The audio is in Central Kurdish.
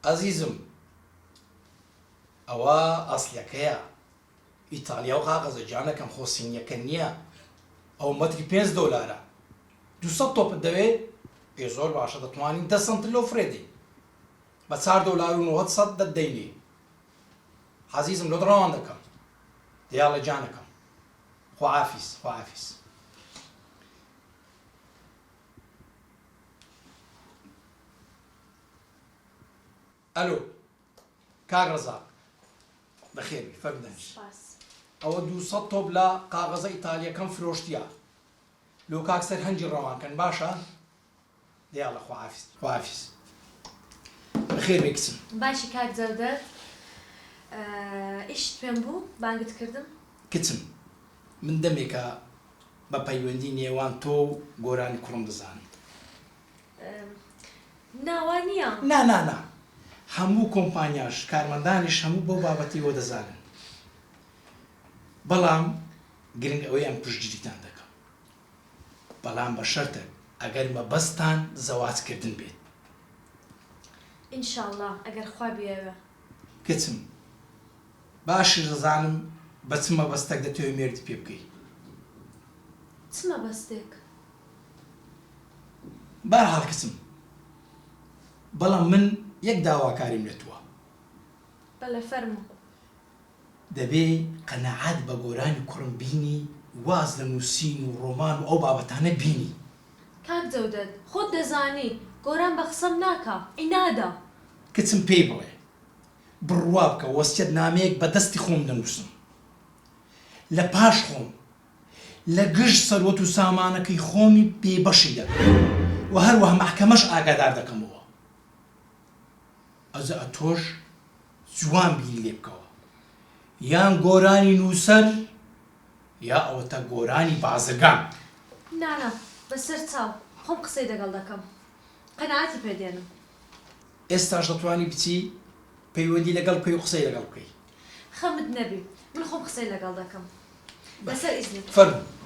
عزیزم ئەوە ئەسلەکەیە ئیتالیا و قاغەزە جانەکەم خۆسینیەکە نییە ئەو مەتری $5 200 تۆپت دەوێت زۆر باشە دەتوانین 10 سنت لۆ فرێدی بە $4.90 دەتدەینی عزیزم لۆ ڕەوان دەکەم دیاڵە جانەکەم خواحافیز خواحافیز ئەلۆ کاک ڕەزاق بەخێربی فەرمودەنج ئەوە 200 تۆپ لە قاغەزە ئیتالیەکەم فرۆشتیە لۆ کاک سەرهەنجی ڕەوانکەن باشە دیاڵە خواحافیز خواحافیز بەخێربێ کچم باشی کاک جەودەت ئیشت پێم بوو بانگت کردم کچم من دەمێکە بە پەیوەندی نێوان تۆ و گۆرانی کوڕم دەزانم ناوان نییە نا هەموو کۆمپانیاش کارمەندانیش هەموو بۆ بابەتیەوە دەزانن بەڵام گرنگ ئەوەی ئەم پشتگیریتان دەکەم بەڵام بە شەرتە ئەگەر مەبەستان زەواجکردن بێت ئینشاءڵڵا ئەگەر خوا بیەوە کچم باشی دەزانم بە چ مەبەستێک دەتەوێت مێردی پێ بکەی چ مەبەستێک بەرحاڵ کچم بەڵام من یەک داواکاریم لە تووە بەڵێ فەرموو دەبێ قەنەعات بە گۆرانی کوڕم بینی واز لە نووسین و ڕۆمان و ئەو بابەتانە بینی کاک جەودەت خۆت دەزانی گۆران بە قسەم ناکا ئینادا کچم پێی بڵێ بڕوا بکە وەسیەت نامەیەک بە دەستی خۆم دەنووسم لە پاش خۆم لە گشت سەروەت و سامانەکەی خۆمی بێبەشی دەکەم و هەروەها مەحکەمەش ئاگادار دەکەمەوە ئەزە ئەتۆش جوان بیری لێ بکەوە یان گۆرانی نووسەر یا ئەوەتە گۆرانی بازرگان نانا بەسەر چاو خۆم قسەی لەگەڵ دەکەم قەنەعاتی پێدێنم ئێستاش دەتوانی بچی پەیوەندی لەگەڵ بکەی و قسەی لەگەڵ بکەی خەمت نەبی من خۆم قسەی لەگەڵ دەکەم بەسەر ئیزنت فەرموو